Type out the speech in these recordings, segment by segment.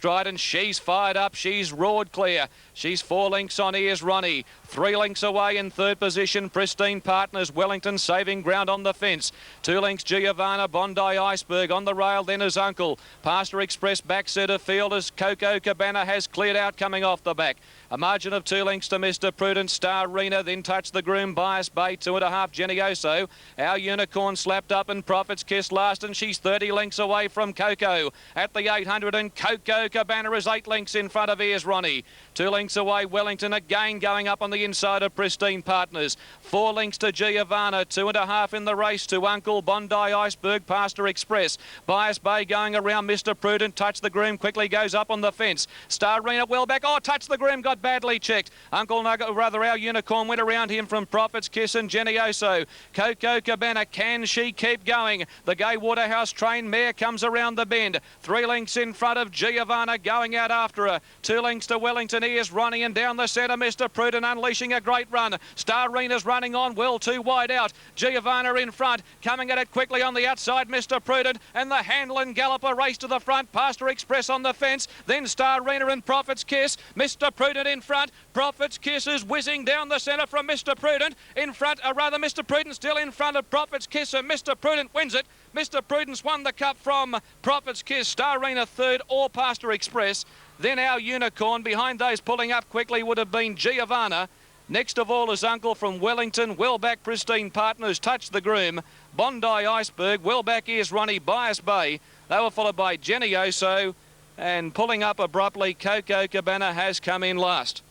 Stride, and she's fired up. She's roared clear. She's 4 lengths on Ears Ronnie. 3 lengths away in third position, Pristine Partners. Wellington saving ground on the fence. 2 lengths, Giovanna. Bondi Iceberg on the rail, then his uncle. Pastor Express back centre field as Coco Cabana has cleared out coming off the back. A margin of 2 lengths to Mr. Prudent. Star Rena, then Touch the Groom. Bias Bay, 2.5 Genioso. Our Unicorn slapped up and Prophet's Kiss last, and she's 30 lengths away from Coco at the 800, and Coco Cabana is 8 lengths in front of Ears Ronnie. 2 lengths away, Wellington again going up on the inside of Pristine Partners. 4 lengths to Giovanna, 2.5 in the race to Uncle. Bondi Iceberg, Pastor Express. Bias Bay going around Mr. Prudent. Touch the Groom quickly goes up on the fence. Star Rena well back. Oh, Touch the Groom got badly checked. Uncle Nugget, rather our Unicorn, went around him from Prophet's Kiss and Genioso. Coco Cabana, can she keep going? The Gay Waterhouse trained mare comes around the bend. 3 lengths in front of Giovanna going out after her. 2 lengths to Wellington. Ears Ronnie, and down the centre Mr. Prudent unleashing a great run. Star Rena's running on well, too wide out. Giovanna in front, coming at it quickly on the outside Mr. Prudent, and the Handlin Galloper race to the front. Pastor Express on the fence, then Star Rena and Prophet's Kiss. Mr. Prudent in front. Prophet's Kiss is whizzing down the centre from Mr. Prudent. In front, Mr. Prudent still in front of Prophet's Kiss, and Mr. Prudent wins it. Mr. Prudent's won the cup from Prophet's Kiss. Star Rena third, or Pastor Express. Then our Unicorn. Behind those pulling up quickly would have been Giovanna. Next of all is Uncle from Wellington. Well back Pristine Partners. Touch the Groom. Bondi Iceberg. Well back Ears Ronnie. Bias Bay. They were followed by Genioso. And pulling up abruptly, Coco Cabana has come in last.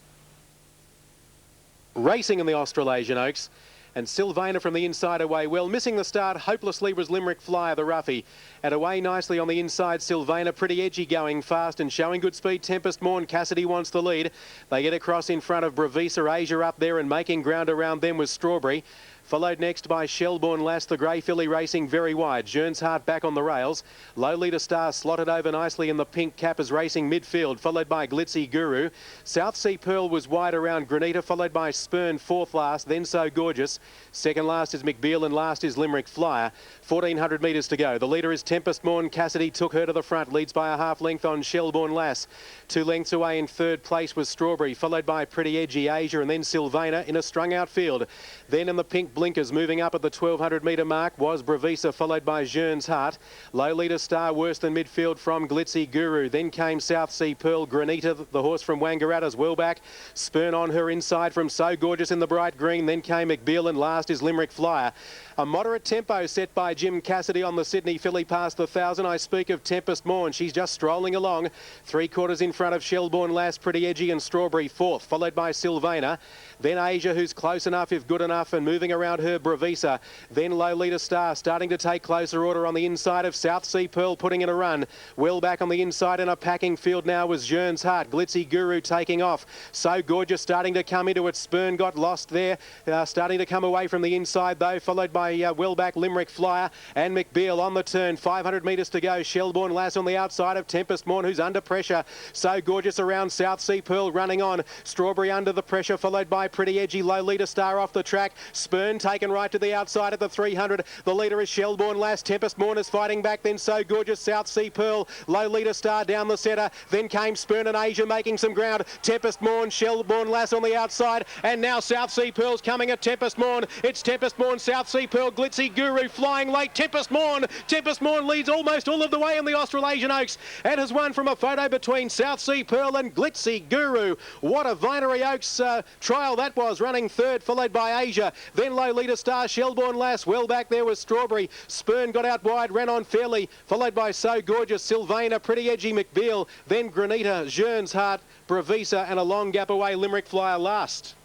Racing in the Australasian Oaks. And Sylvana from the inside away well. Missing the start hopelessly was Limerick Flyer, the roughie. And away nicely on the inside, Sylvana, pretty edgy going fast and showing good speed. Tempest Morn, Cassidy wants the lead. They get across in front of Bravisa Asia up there, and making ground around them was Strawberry. Followed next by Shelbourne Lass, the grey filly racing very wide. Jearns Heart back on the rails. Low Leader Star slotted over nicely in the pink cap is racing midfield, followed by Glitzy Guru. South Sea Pearl was wide around Granita, followed by Spurn fourth last, then So Gorgeous. Second last is McBeal, and last is Limerick Flyer. 1,400 metres to go. The leader is Tempest Morn. Cassidy took her to the front, leads by a half length on Shelbourne Lass. 2 lengths away in third place was Strawberry, followed by Pretty Edgy Asia, and then Sylvana in a strung out field. Then in the pink blinkers, moving up at the 1,200 metre mark, was Bravisa, followed by Jearns Heart. Low Leader Star worse than midfield from Glitzy Guru. Then came South Sea Pearl. Granita, the horse from Wangaratta's well back. Spurn on her inside from So Gorgeous in the bright green. Then came McBeal, and last is Limerick Flyer. A moderate tempo set by Jim Cassidy on the Sydney filly past the 1,000. I speak of Tempest Morn. She's just strolling along. 3/4 in front of Shelbourne Lass, Pretty Edgy, and Strawberry fourth, followed by Sylvana. Then Asia, who's close enough if good enough, and moving around her Bravisa. Then Low Leader Star starting to take closer order on the inside of South Sea Pearl, putting in a run. Well back on the inside in a packing field now was Jearns Heart. Glitzy Guru taking off. So Gorgeous starting to come into it. Spurn got lost there. Starting to come away from the inside though, followed by well back Limerick Flyer and McBeal on the turn. 500 metres to go. Shelbourne Lass on the outside of Tempest Morn, who's under pressure. So Gorgeous around South Sea Pearl running on. Strawberry under the pressure, followed by Pretty Edgy. Low Leader Star off the track. Spurn taken right to the outside at the 300. The leader is Shelbourne Lass. Tempest Morn is fighting back. Then So Gorgeous, South Sea Pearl. Low Leader Star down the centre. Then came Spurn and Asia making some ground. Tempest Morn, Shelbourne Lass on the outside. And now South Sea Pearl's coming at Tempest Morn. It's Tempest Morn, South Sea Pearl, Glitzy Guru flying late. Tempest Morn leads almost all of the way in the Australasian Oaks and has won from a photo between South Sea Pearl and Glitzy Guru. What a Vinery Oaks trial that was, running third, followed by Asia. Then Low Leader Star, Shelbourne Lass. Well back there was Strawberry. Spurn got out wide, ran on fairly, followed by So Gorgeous, Sylvana, Pretty Edgy, McBeal. Then Granita, Jearns Heart, Bravisa, and a long gap away, Limerick Flyer last.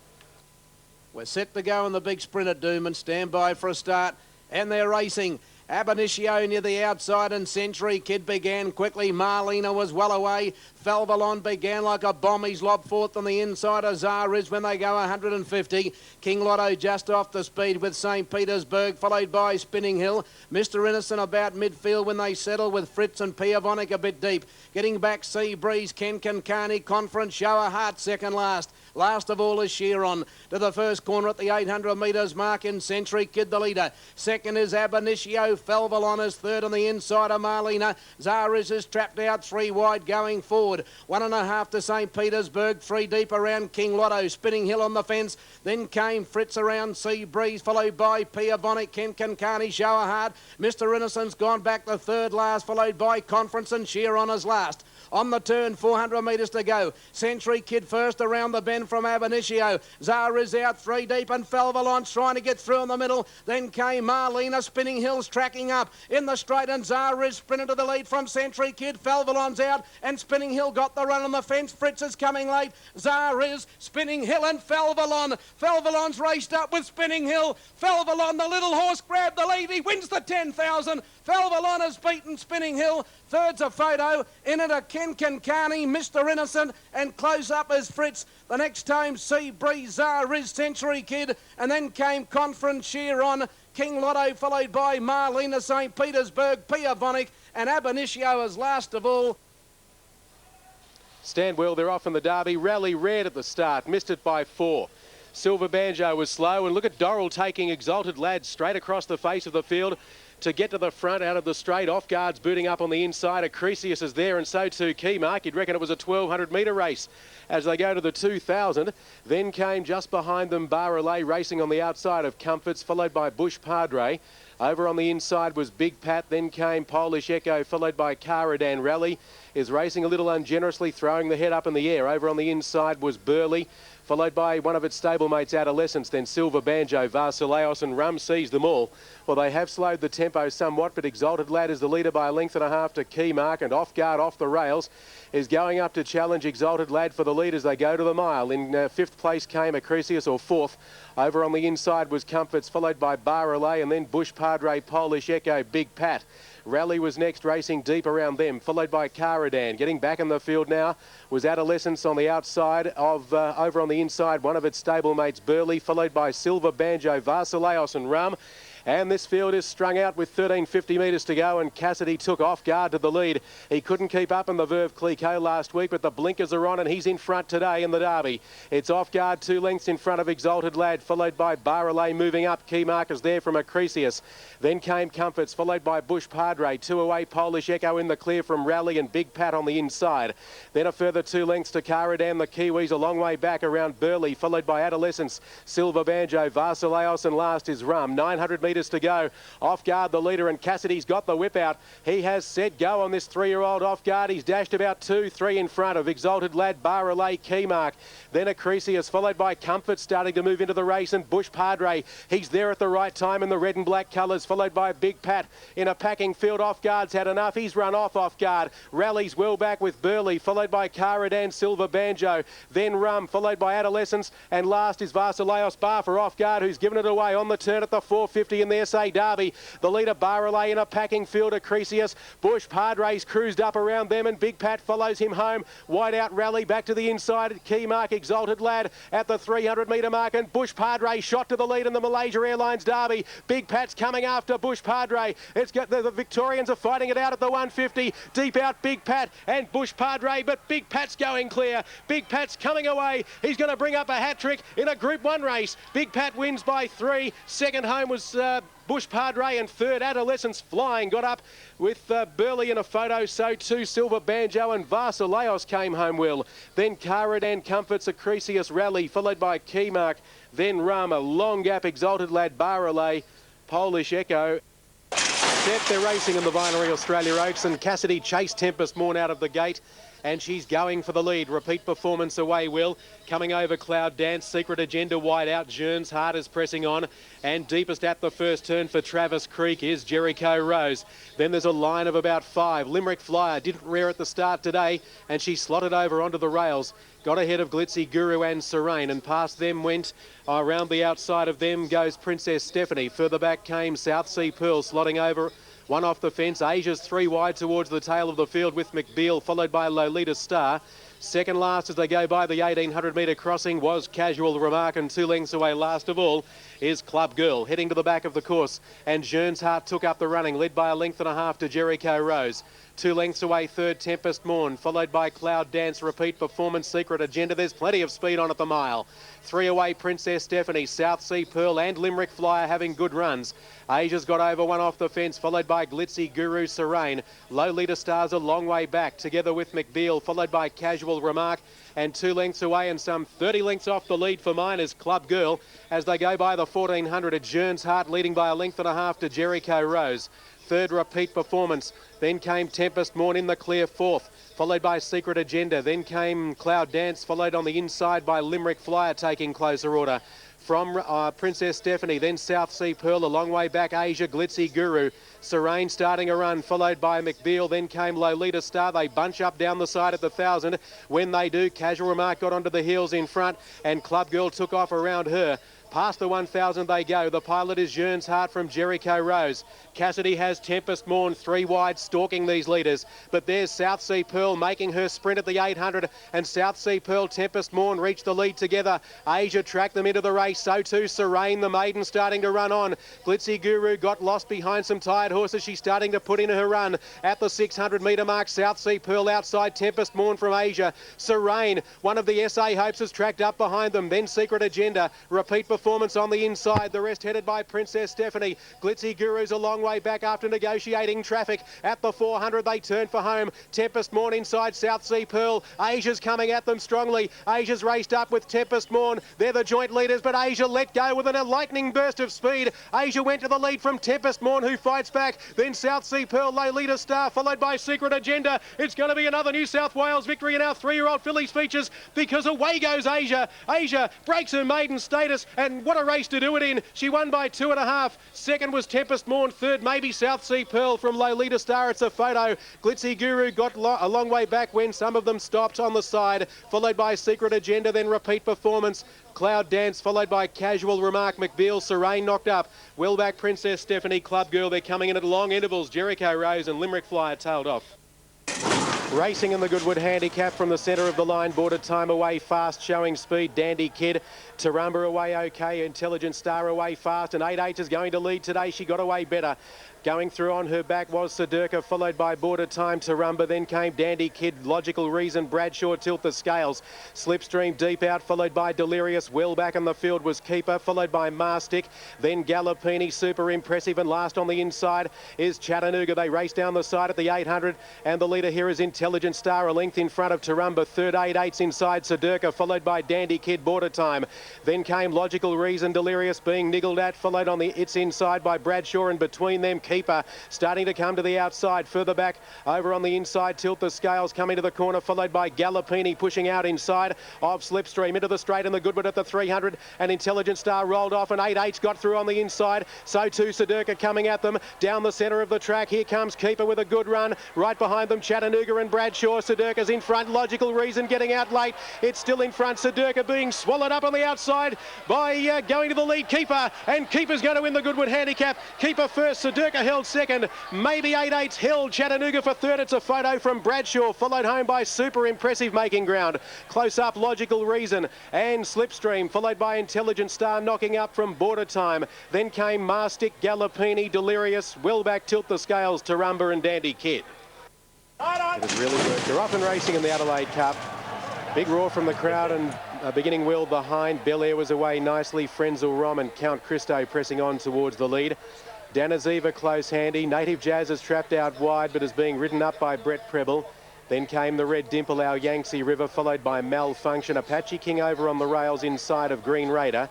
We're set to go in the big sprint at Doomben. Stand by for a start. And they're racing. Ab Initio near the outside, and Century Kid began quickly. Marlena was well away. Falvalon began like a bomb. He's lobbed fourth on the inside. Azar is when they go 150. King Lotto just off the speed with St. Petersburg, followed by Spinning Hill. Mr. Innocent about midfield when they settle with Fritz and Piavonic a bit deep. Getting back Sea Breeze, Ken Kankani, Conference, Shower Heart second last. Last of all is Sheeron to the first corner at the 800 metres mark in Century Kid the leader. Second is Ab Initio Echo. Felvalon is third on the inside of Marlena. Zariz is trapped out 3 wide going forward. 1.5 to St. Petersburg. 3 deep around King Lotto. Spinning Hill on the fence. Then came Fritz around Sea Breeze, followed by Pia Bonic, Ken Kankani, Shower Hard. Mr. Innocent's gone back the third last, followed by Conference and Sheer Honours last. On the turn, 400 metres to go. Century Kid first around the bend from Ab Initio. Zara's out 3 deep and Felvalon's trying to get through in the middle. Then came Marlena. Spinning Hills tracking up in the straight and Zara's sprinted to the lead from Century Kid. Felvalon's out and Spinning Hill got the run on the fence. Fritz is coming late. Zara's, Spinning Hill and Felvalon. Felvalon's raced up with Spinning Hill. Felvalon, the little horse, grabbed the lead. He wins the 10,000. Felvalon has beaten Spinning Hill. Third's a photo. In it a Ken Kankani, Mr. Innocent, and close up is Fritz. The next time, Sea Breeze, Riz, Century Kid, and then came Conference Sheer on. King Lotto, followed by Marlena, St. Petersburg, Pia Bonic, and Ab Initio as last of all. Stand well, they're off in the Derby. Rally Red at the start, missed it by 4. Silver Banjo was slow, and look at Dorrell taking Exalted Lad straight across the face of the field to get to the front out of the straight. Off guards booting up on the inside. Acrisius is there, and so too Keymark. You'd reckon it was a 1,200 metre race as they go to the 2,000. Then came just behind them Barrelay racing on the outside of Comforts, followed by Bush Padre. Over on the inside was Big Pat, then came Polish Echo, followed by Caradan. Rally is racing a little ungenerously, throwing the head up in the air. Over on the inside was Burley, followed by one of its stablemates, Adolescence, then Silver Banjo, Varsileos, and Rum sees them all. Well, they have slowed the tempo somewhat, but Exalted Lad is the leader by a length and a half to Keymark, and Off Guard off the rails is going up to challenge Exalted Lad for the lead as they go to the mile. In 5th place came Acrisius, or 4th. Over on the inside was Comforts, followed by Barrelay, and then Bush Padre, Polish Echo, Big Pat. Rally was next, racing deep around them, followed by Caradan. Getting back in the field now was Adolescence on the outside of, over on the inside, one of its stablemates, Burley, followed by Silver Banjo, Varsileos, and Rum. And this field is strung out with 1,350 metres to go, and Cassidy took Off Guard to the lead. He couldn't keep up in the Verve Clicquot last week, but the blinkers are on and he's in front today in the Derby. It's Off Guard 2 lengths in front of Exalted Lad, followed by Barrelay moving up. Keymark is there from Acrisius. Then came Comforts, followed by Bush Padre. 2 away, Polish Echo in the clear from Rally, and Big Pat on the inside. Then a further 2 lengths to Caradan. The Kiwis a long way back around Burley, followed by Adolescence, Silver Banjo, Varsileos, and last is Rum. 900 metres to go. Off Guard the leader, and Cassidy's got the whip out. He has said go on this 3-year-old Off Guard. He's dashed about 2-3 in front of Exalted Lad, Barrelay, Keymark. Then Acrisius, followed by Comfort, starting to move into the race, and Bush Padre. He's there at the right time in the red and black colours, followed by Big Pat. In a packing field, Off Guard's had enough. He's run off Off Guard. Rally's well back with Burley, followed by Caradan, Silver Banjo. Then Rum, followed by Adolescence, and last is Varsileos Bar for Off Guard, who's given it away on the turn at the 450 in the SA Derby. The leader Barrelay in a packing field, Acrisius. Bush Padre's cruised up around them, and Big Pat follows him home. Wide out Rally back to the inside. Keymark, Exalted Lad at the 300 metre mark, and Bush Padre shot to the lead in the Malaysia Airlines Derby. Big Pat's coming after Bush Padre. It's got the Victorians are fighting it out at the 150. Deep out Big Pat and Bush Padre, but Big Pat's going clear. Big Pat's coming away. He's going to bring up a hat-trick in a Group 1 race. Big Pat wins by 3. Second home was Bush Padre, and third Adolescence Flying got up with Burley in a photo. So too Silver Banjo, and Varsileos came home well. Then Caradan, Comforts, Acrisius, Rally, followed by Keymark. Then Rum, a long gap, Exalted Lad, Barrelay, Polish Echo. They're racing in the Vinery Australia Oaks, and Cassidy chased Tempest Morn out of the gate, and she's going for the lead. Repeat performance away, Will. Coming over Cloud Dance, Secret Agenda wide out. Jearns Heart is pressing on, and deepest at the first turn for Travis Creek is Jericho Rose. Then there's a line of about 5. Limerick Flyer didn't rear at the start today, and she slotted over onto the rails. Got ahead of Glitzy Guru and Serene, and past them went, around the outside of them goes Princess Stephanie. Further back came South Sea Pearl, slotting over. One off the fence. Asia's 3 wide towards the tail of the field with McBeal, followed by Lolita Star. Second last as they go by the 1800-metre crossing was Casual Remark, and 2 lengths away last of all is Club Girl. Heading to the back of the course, and Jean's Heart took up the running, led by a length and a half to Jericho Rose. 2 lengths away, third Tempest Morn, followed by Cloud Dance, Repeat Performance, Secret Agenda. There's plenty of speed on at the mile. 3 away, Princess Stephanie, South Sea Pearl and Limerick Flyer having good runs. Asia's got over one off the fence, followed by Glitzy Guru Serene. Lolita Star's a long way back, together with McBeal, followed by Casual Remark. And 2 lengths away and some 30 lengths off the lead for mine is Club Girl as they go by the 1400 at Jean's Heart, leading by a length and a half to Jericho Rose. Third, Repeat Performance. Then came Tempest Morn in the clear fourth, followed by Secret Agenda. Then came Cloud Dance, followed on the inside by Limerick Flyer taking closer order. From Princess Stephanie, then South Sea Pearl, a long way back, Asia, Glitzy Guru. Serene starting a run, followed by McBeal. Then came Lolita Star. They bunch up down the side at the 1,000. When they do, Casual Remark got onto the heels in front, and Club Girl took off around her. Past the 1,000 they go. The pilot is Jean's Heart from Jericho Rose. Cassidy has Tempest Morn 3 wide, stalking these leaders. But there's South Sea Pearl making her sprint at the 800, and South Sea Pearl, Tempest Morn reach the lead together. Asia tracked them into the race. So too Serene, the maiden, starting to run on. Glitzy Guru got lost behind some tired horses. She's starting to put in her run at the 600-metre mark. South Sea Pearl outside, Tempest Morn from Asia. Serene, one of the SA Hopes, has tracked up behind them. Then Secret Agenda, Repeat Performance on the inside. The rest headed by Princess Stephanie. Glitzy Guru's a long way back after negotiating traffic. At the 400 they turn for home. Tempest Morn inside South Sea Pearl. Asia's coming at them strongly. Asia's raced up with Tempest Morn. They're the joint leaders, but Asia let go with a lightning burst of speed. Asia went to the lead from Tempest Morn, who fights back. Then South Sea Pearl, Lolita Star, followed by Secret Agenda. It's going to be another New South Wales victory in our 3-year-old fillies features, because away goes Asia. Asia breaks her maiden status, and what a race to do it in. She won by 2.5. Second was Tempest Morn. Third, maybe South Sea Pearl from Lolita Star. It's a photo. Glitzy Guru got a long way back when some of them stopped on the side, followed by Secret Agenda, then Repeat Performance. Cloud Dance, followed by Casual Remark, McBeal. Serene knocked up. Well back, Princess Stephanie, Club Girl. They're coming in at long intervals. Jericho Rose and Limerick Flyer tailed off. Racing in the Goodwood Handicap from the centre of the line, Border Time away fast, showing speed, Dandy Kid. Tarumba away okay, Intelligent Star away fast, and 8-8 is going to lead today. She got away better. Going through on her back was Sedurka, followed by Border Time, Tarumba. Then came Dandy Kid, Logical Reason, Bradshaw, Tilt the Scales. Slipstream deep out, followed by Delirious. Well back in the field was Keeper, followed by Marstic. Then Gallopini, Super Impressive, and last on the inside is Chattanooga. They race down the side at the 800, and the leader here is Intelligent Star, a length in front of Tarumba. Third, 8-8's inside Sedurka, followed by Dandy Kid, Border Time. Then came Logical Reason, Delirious being niggled at, followed on the its inside by Bradshaw, and between them Keeper starting to come to the outside. Further back over on the inside, Tilt the Scales coming to the corner, followed by Gallopini pushing out inside of Slipstream into the straight, and the Goodwood at the 300, and Intelligent Star rolled off, and 8-8's got through on the inside. So too Sedurka coming at them down the centre of the track. Here comes Keeper with a good run. Right behind them Chattanooga and Bradshaw. Sedurka's in front. Logical Reason getting out late. It's still in front. Sedurka being swallowed up on the outside by going to the lead Keeper, and Keeper's going to win the Goodwood Handicap. Keeper first, Sedurka held second. Maybe 8-8's held Chattanooga for third. It's a photo from Bradshaw, followed home by Super Impressive making ground. Close up Logical Reason and Slipstream, followed by Intelligent Star knocking up from Border Time. Then came Marstic, Gallopini, Delirious, Wellback, Tilt the Scales, Tarumba and Dandy Kid. It has really worked. They're off and racing in the Adelaide Cup. Big roar from the crowd, and beginning well behind. Bel Air was away nicely. Frenzel Rom and Count Christo pressing on towards the lead. Danaziva close handy. Native Jazz is trapped out wide but is being ridden up by Brett Preble. Then came the Red Dimple, Our Yangtze River, followed by Malfunction. Apache King over on the rails inside of Green Raider.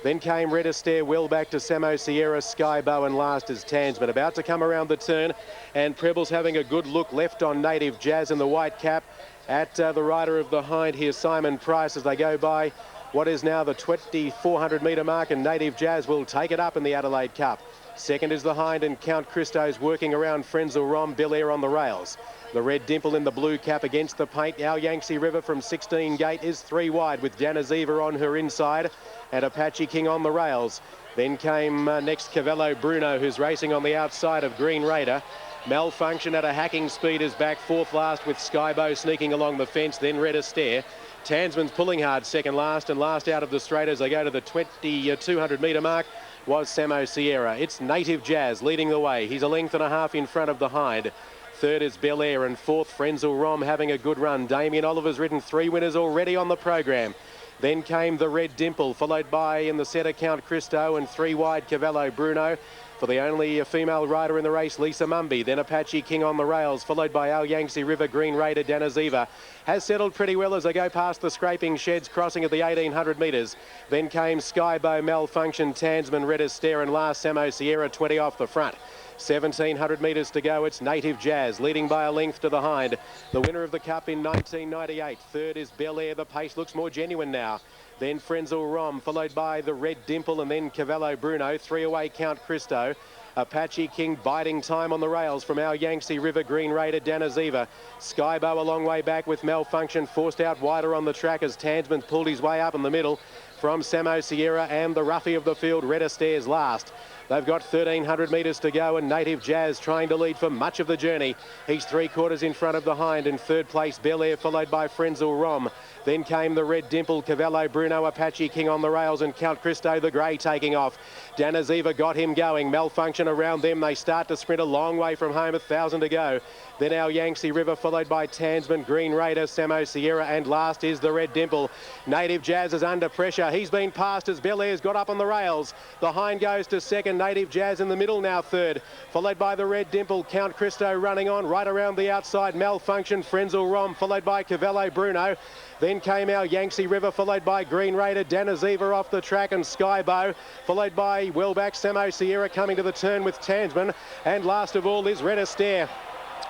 Then came Red Astaire, well back to Samo Sierra, Skybow, and last is Tansman. About to come around the turn, and Preble's having a good look left on Native Jazz in the white cap. At the rider of the hind here, Simon Price, as they go by what is now the 2,400 metre mark, and Native Jazz will take it up in the Adelaide Cup. Second is the hind, and Count Christo's working around Frenzel Rom, Bel Air on the rails. The Red Dimple in the blue cap against the paint. Our Yangtze River from 16 gate is 3 wide with Danaziva on her inside and Apache King on the rails. Then came next Cavello Bruno, who's racing on the outside of Green Raider. Malfunction at a hacking speed is back 4th last with Skybow sneaking along the fence, then Red Astaire. Tansman's pulling hard second last, and last out of the straight as they go to the 200 metre mark was Samo Sierra. It's Native Jazz leading the way. He's a length and a half in front of the Hind. Third is Bel Air, and fourth Frenzel Rom having a good run. Damien Oliver's ridden 3 winners already on the program. Then came the Red Dimple, followed by in the centre Count Christo and 3 wide Cavallo Bruno. For the only female rider in the race, Lisa Mumby. Then Apache King on the rails, followed by Al Yangtze River Green Raider Danaziva. Has settled pretty well as they go past the scraping sheds, crossing at the 1800 metres. Then came Skybow, Malfunction, Tansman, Red Astaire, and last Samo Sierra 20 off the front. 1700 metres to go. It's Native Jazz leading by a length to the Hind. The winner of the Cup in 1998. Third is Bel Air. The pace looks more genuine now. Then Frenzel Rom, followed by the Red Dimple, and then Cavallo Bruno. 3 away Count Christo. Apache King biding time on the rails from our Yangtze River Green Raider Danaziva. Skybow a long way back with Malfunction, forced out wider on the track as Tansman pulled his way up in the middle from Samo Sierra, and the roughie of the field, Red Astaire's last. They've got 1,300 metres to go, and Native Jazz trying to lead for much of the journey. He's 3/4 in front of the Hind. In third place, Bel Air, followed by Frenzel Rom. Then came the Red Dimple, Cavallo Bruno, Apache King on the rails, and Count Christo the Grey taking off. Danaziva got him going. Malfunction around them. They start to sprint a long way from home, 1,000 to go. Then our Yangtze River, followed by Tansman, Green Raider, Samo Sierra, and last is the Red Dimple. Native Jazz is under pressure. He's been passed as Bel Air's got up on the rails. The Hind goes to second. Native Jazz in the middle now third, followed by the Red Dimple. Count Christo running on right around the outside. Malfunction, Frenzel Rom, followed by Cavallo Bruno. Then came our Yangtze River, followed by Green Raider, Danaziva off the track, and Skybow, followed by well back Samo Sierra coming to the turn with Tansman, and last of all is Red Astaire.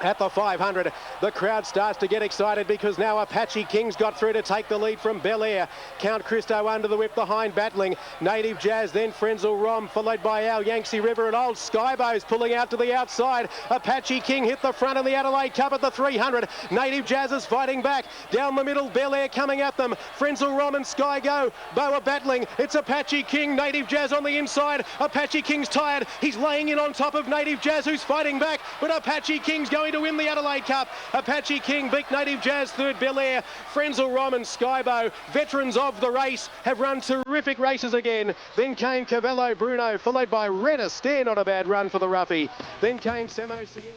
At the 500, the crowd starts to get excited because now Apache King's got through to take the lead from Bel Air. Count Christo under the whip, the Hind battling. Native Jazz, then Frenzel Rom, followed by our Yangtze River, and old Skybow's pulling out to the outside. Apache King hit the front of the Adelaide Cup at the 300. Native Jazz is fighting back. Down the middle, Bel Air coming at them. Frenzel Rom and Skygo. Bow are battling. It's Apache King. Native Jazz on the inside. Apache King's tired. He's laying in on top of Native Jazz, who's fighting back, but Apache King's going to win the Adelaide Cup. Apache King beat Native Jazz third. Bel Air, Frenzel Rom and Skybow, veterans of the race, have run terrific races again. Then came Cavallo Bruno, followed by Red Astaire, not a bad run for the roughie. Then came Samo Sierra.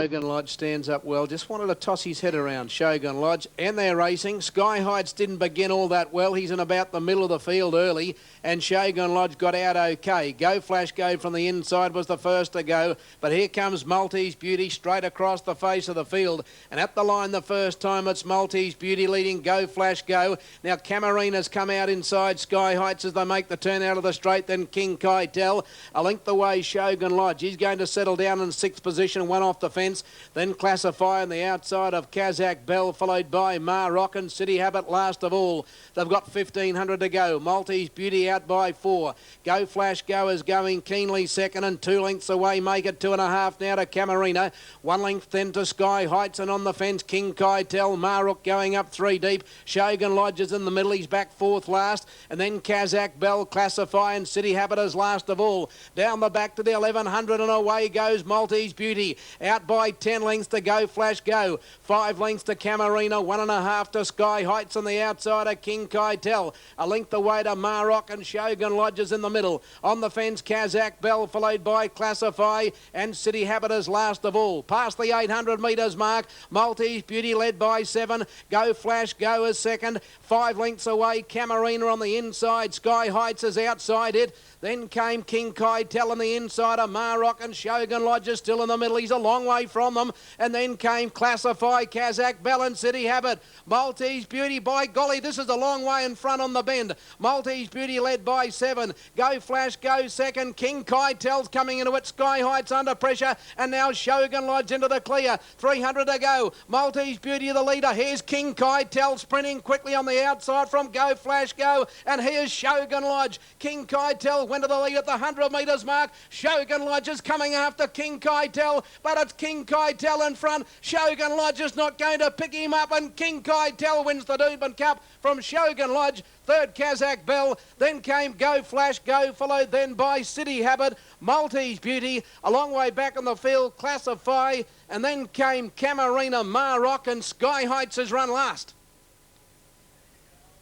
Shogun Lodge stands up well. Just wanted to toss his head around, Shogun Lodge. And they're racing. Sky Heights didn't begin all that well. He's in about the middle of the field early. And Shogun Lodge got out okay. Go Flash Go from the inside was the first to go. But here comes Maltese Beauty straight across the face of the field. And at the line the first time, it's Maltese Beauty leading Go Flash Go. Now Camarina's come out inside Sky Heights as they make the turn out of the straight. Then King Keitel. A length away Shogun Lodge. He's going to settle down in 6th position, one off the fence. Then Classify on the outside of Kazakh Bell, followed by Maroc and City Habit last of all. They've got 1,500 to go. Maltese Beauty out by 4. Go Flash Go is going keenly second, and 2 lengths away. Make it 2.5 now to Camarina. 1 length then to Sky Heights, and on the fence King Keitel. Maroc going up 3 deep. Shogun Lodge is in the middle. He's back 4th last. And then Kazakh Bell, Classify and City Habit is last of all. Down the back to the 1,100 and away goes Maltese Beauty. Out by 10 lengths to Go Flash Go. 5 lengths to Camarina. 1.5 to Sky Heights on the outside of King Keitel. A length away to Maroc, and Shogun Lodges in the middle. On the fence Kazakh Bell, followed by Classify and City Habiters last of all. Past the 800 metres mark, Maltese Beauty led by 7. Go Flash Go is second. 5 lengths away, Camarina on the inside. Sky Heights is outside it. Then came King Keitel on the inside of Maroc, and Shogun Lodge is still in the middle. He's a long way from them. And then came Classify, Kazakh Bell and City Habit. Maltese Beauty, by golly, this is a long way in front on the bend. Maltese Beauty led by 7. Go Flash, go second. King Kai Tells coming into it. Sky Heights under pressure. And now Shogun Lodge into the clear. 300 to go. Maltese Beauty the leader. Here's King Kai Tells sprinting quickly on the outside from Go Flash, go. And here's Shogun Lodge. King Kai Tell went to the lead at the 100 metres mark. Shogun Lodge is coming after King Kai Tell, but it's King Kai Tell in front. Shogun Lodge is not going to pick him up, and King Kai Tell wins the Doomben Cup from Shogun Lodge. Third, Kazakh Bell. Then came Go Flash, go, followed then by City Habit. Maltese Beauty, a long way back on the field, Classify, and then came Camarina, Maroc, and Sky Heights has run last.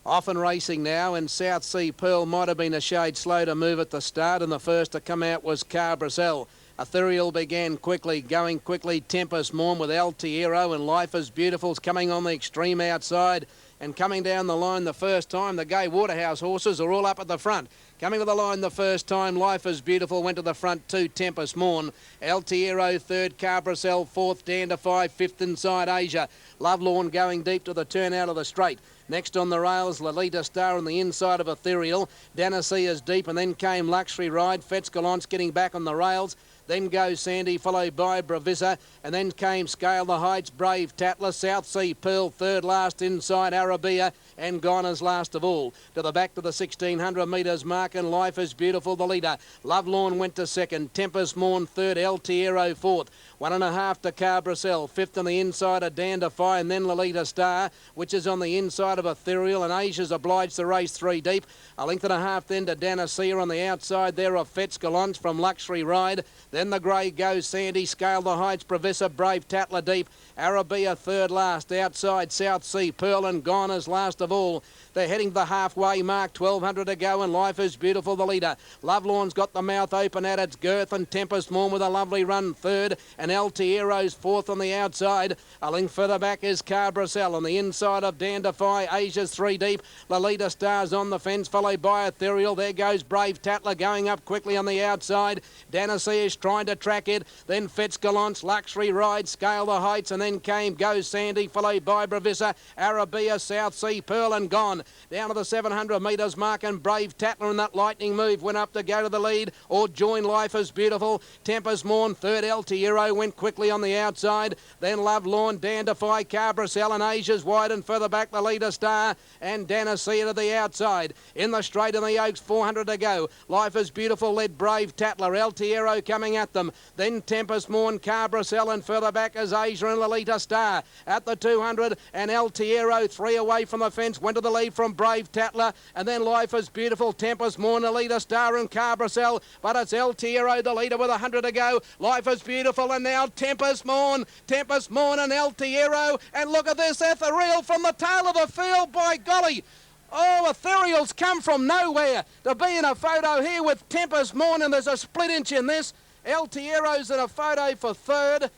Often racing now, and South Sea Pearl might have been a shade slow to move at the start, and the first to come out was Cabracel. Ethereal began quickly, going quickly. Tempest Morn with Altiero and Life is Beautiful's coming on the extreme outside. And coming down the line the first time, the Gay Waterhouse horses are all up at the front. Coming to the line the first time, Life is Beautiful went to the front 2, Tempest Morn. Altiero third, Cabracel fourth, Dandify fifth inside Asia. Lovelorn going deep to the turn out of the straight. Next on the rails, Lolita Star on the inside of Ethereal. Danasea is deep, and then came Luxury Ride. Fetzgalance getting back on the rails. Then goes Sandy, followed by Bravissa, and then came Scale the Heights, Brave Tatler, South Sea Pearl, third last inside Arabia, and Goner's last of all. To the back to the 1600 metres mark, and Life is Beautiful the leader. Lovelorn went to second, Tempest Morn third, Altiero fourth. 1.5 to Cabracel, fifth on the inside of Dandify, and then Lolita Star, which is on the inside of Ethereal, and Asia's obliged to race 3 deep. 1.5 lengths then to Danasea on the outside there of Fetzgalance from Luxury Ride. Then the grey goes Sandy, Scale the Heights, Professor Brave Tatler deep. Arabia third last, outside South Sea Pearl, and Goner's last of all. They're heading to the halfway mark, 1200 to go, and Life is Beautiful the leader. Lovelorn's got the mouth open at its girth, and Tempest Morn with a lovely run third, and Altiero's fourth on the outside. A length further back is Cabracel on the inside of Dandify. Asia's 3 deep. Lolita Star's on the fence, followed by Ethereal. There goes Brave Tatler going up quickly on the outside. Danasea is trying to track it. Then Fetzgalance, Luxury Ride, Scale the Heights, and then came Go Sandy, followed by Bravissa, Arabia, South Sea Pearl, and Gone. Down to the 700 metres mark, and Brave Tatler in that lightning move went up to go to the lead, or join Life is Beautiful. Tempest Morn third, Altiero went quickly on the outside. Then Lovelorn, Dandify, Cabracel, and Asia's wide, and further back the leader Star, and Danasea to the outside. In the straight and the Oaks, 400 to go. Life is Beautiful led Brave Tatler, Altiero coming at them. Then Tempest Morn, Cabracel, and further back is Asia and Lolita Star. At the 200, and Altiero 3 away from the fence, went to the lead from Brave Tatler, and then Life is Beautiful, Tempest Morn, Lolita Star, and Cabracel, but it's Altiero the leader with 100 to go. Life is Beautiful, and now Tempest Morn and Altiero, and look at this, Ethereal from the tail of the field, by golly. Oh, Ethereal's come from nowhere to be in a photo here with Tempest Morn, and there's a split inch in this. Altiero's in a photo for third,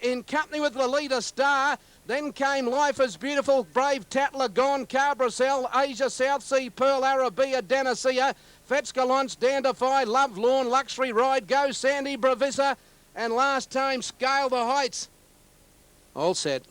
in company with Lolita Star. Then came Life is Beautiful, Brave Tatler, Gone, Cabracel, Asia, South Sea Pearl, Arabia, Danasea, Fetzgalance, Dandify, Lovelorn, Luxury Ride, Go Sandy, Bravissa, and last time Scale the Heights. All set.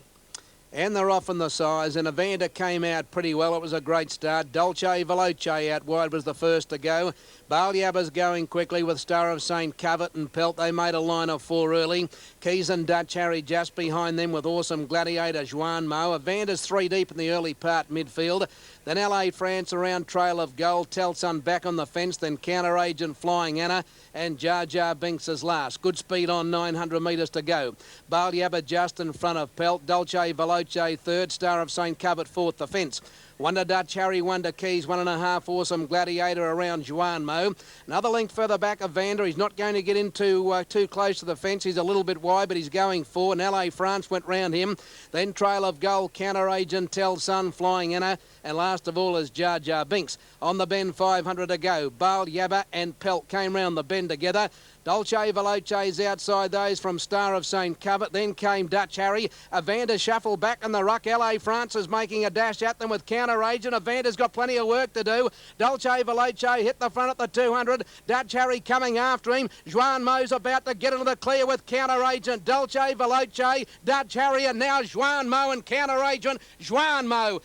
And they're off in the size, and Evander came out pretty well. It was a great start. Dolce Veloce out wide was the first to go. Balyabba's going quickly with Star of St. Covert and Pelt. They made a line of 4 early. Keys and Dutch Harry just behind them with Awesome Gladiator, Juan Mo. Evander's 3 deep in the early part midfield. Then LA France around Trail of Gold. Telson back on the fence. Then Counter Agent Flying Anna. And Jar Jar Binks is last. Good speed on 900 metres to go. Balyabba just in front of Pelt. Dolce Veloce third. Star of St. Covert fourth. The fence. Wonder Dutch Harry, Wonder Keys, 1.5 Awesome Gladiator around Juan Mo. Another length further back of Vander. He's not going to get into too close to the fence. He's a little bit wide, but he's going forward. And LA France went round him. Then Trail of Gold, Counter Agent, Telson, Flying Anna. And last of all is Jar Jar Binks. On the bend, 500 to go. Bale, Yabba and Pelt came round the bend together. Dolce Veloce's outside those from Star of St. Covert. Then came Dutch Harry. Evander Shuffle back in the ruck. LA France is making a dash at them with Counter Agent. Evander's got plenty of work to do. Dolce Veloce hit the front at the 200. Dutch Harry coming after him. Juan Mo's about to get into the clear with Counter Agent. Dolce Veloce, Dutch Harry, and now Juan Mo and Counter Agent. Juan Mo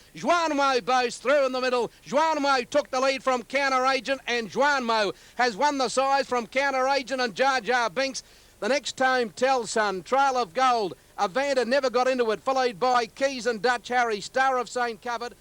bows through in the middle. Juan Mo took the lead from Counter Agent, and Juan Mo has won the size from Counter Agent and Jar Jar Binks. The next time, Tell Son, Trail of Gold. Evander never got into it, followed by Keys and Dutch Harry. Star of St. Covert.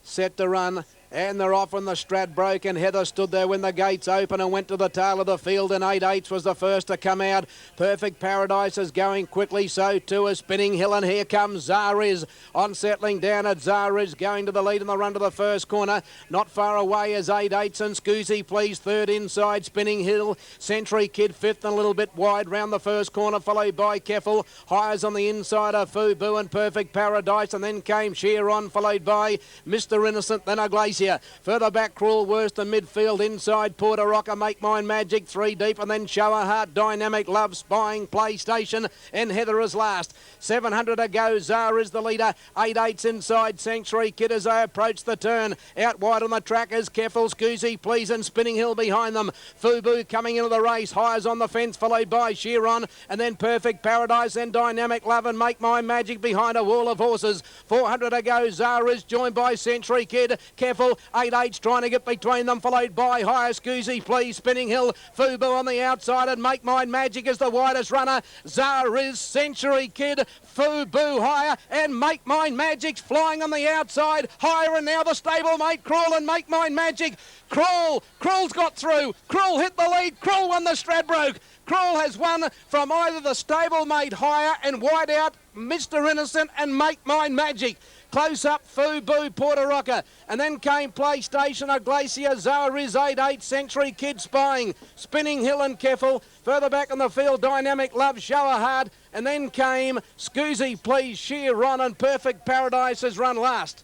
Set to run. And they're off when the Strat broke, and Heather stood there when the gates opened and went to the tail of the field, and 8/8 was the first to come out. Perfect Paradise is going quickly, so too is Spinning Hill, and here comes Zariz on settling down at Zariz, going to the lead in the run to the first corner. Not far away is 8/8 and Scoozy Please third inside. Spinning Hill, Century Kid fifth and a little bit wide round the first corner, followed by Keffel. Hires on the inside of Fubu and Perfect Paradise, and then came Sheeron, followed by Mr. Innocent, then a Glacier. Further back, Cruel Worst in midfield. Inside, Porter Rocker, Make Mine Magic, 3 deep, and then Show a Heart, Dynamic Love, Spying, PlayStation, and Heather is last. 700 to go. Zara is the leader. 8/8's inside. Sanctuary Kid as they approach the turn. Out wide on the track is Keffel, Scoozy Please, and Spinning Hill behind them. Fubu coming into the race. Hires on the fence, followed by Sheeron, and then Perfect Paradise, and Dynamic Love, and Make Mine Magic behind a wall of horses. 400 to go. Zara is joined by Century Kid. Keffel, 8/8's trying to get between them, followed by Higher Scoozy Please, Spinning Hill, Fubu on the outside, and Make Mine Magic is the widest runner. Zariz, Century Kid, Fubu higher, and Make Mine Magic's flying on the outside. Higher, and now the stablemate Cruel and Make Mine Magic. Cruel's got through. Cruel hit the lead. Cruel won the Stradbroke. Cruel has won from either the stablemate Higher and wide out Mr. Innocent and Make Mine Magic. Close up, Fubu, Porter Rocker. And then came PlayStation, a Glacier, Zariz, 8/8, Century Kid Spying, Spinning Hill and Keffel. Further back on the field, Dynamic Love, Show a Heart. And then came Scoozy Please, Sheeron, and Perfect Paradise has run last.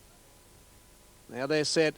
Now they're set.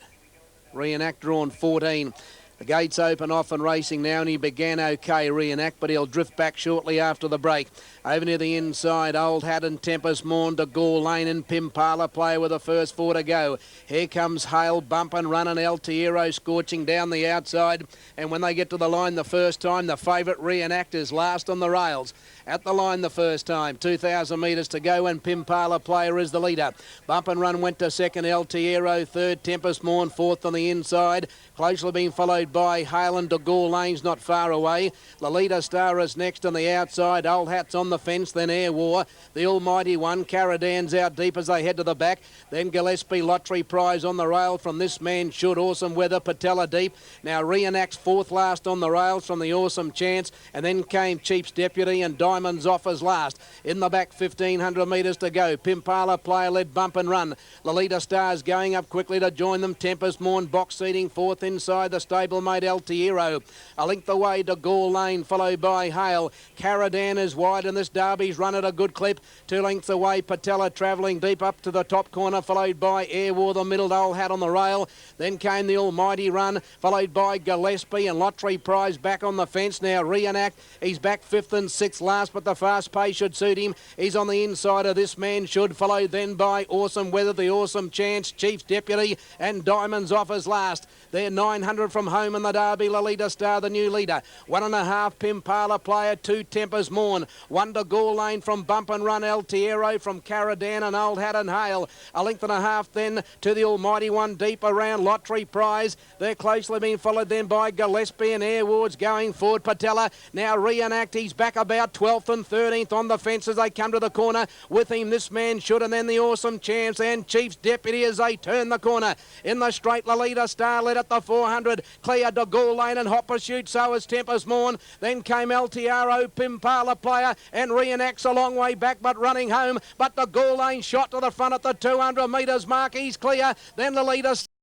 Reenact drawn 14. The gates open off and racing now, and he began okay, Reenact, but he'll drift back shortly after the break. Over near the inside, Old Hat and Tempest Morn, to Gore Lane and Pimpala play with the first 4 to go. Here comes Hale, Bump and Run, and El Tierro scorching down the outside. And when they get to the line the first time, the favourite Reenact is last on the rails. At the line the first time, 2,000 metres to go, and Pimpala Player is the leader. Bump and Run went to second, El Tierro third, Tempest Morn fourth on the inside. Closely being followed by Hale and de Gore Lane's not far away. Lolita Star is next on the outside. Old Hat's on the fence, then Air War. The Almighty One, Caradan's out deep as they head to the back. Then Gillespie, Lottery Prize on the rail from This Man Should, Awesome Weather, Patella deep. Now Reenact's fourth last on the rails from the Awesome Chance. And then came Chief's Deputy and Diamonds Offers last. In the back, 1,500 metres to go. Pimpala Player led Bump and Run. Lolita Star's going up quickly to join them. Tempest Morn box seating fourth inside the stablemate El Tierro. A length away to Gore Lane, followed by Hale. Caradan is wide, and this Derby's run at a good clip. 2 lengths away, Patella travelling deep up to the top corner, followed by Air War, the middle. Old Hat on the rail. Then came the Almighty Run, followed by Gillespie and Lottery Prize back on the fence. Now Reenact, he's back 5th and 6th last, but the fast pace should suit him. He's on the inside of This Man Should, followed then by Awesome Weather, the Awesome Chance, Chief's Deputy, and Diamonds Offers last. They're 900 from home in the Derby. Lolita Star, the new leader. 1.5 Pimpala Player, 2 Tempest Morn. 1 to Gore Lane from Bump and Run, El Tierro from Caradan and Old Hat and Hale. 1.5 then to the Almighty One deep around Lottery Prize. They're closely being followed then by Gillespie and Airwards going forward. Patella now Reenact. He's back about 12th and 13th on the fence as they come to the corner. With him This Man Should, and then the Awesome Chance and Chief's Deputy as they turn the corner. In the straight, Lolita Star led at the 400. Clear to Gore Lane and Hot Pursuit, so is Tempest Morn. Then came El Tierro, Pimpala Player, and Reenact's a long way back but running home. But the Gore Lane shot to the front at the 200 metres mark. He's clear. Then Lolita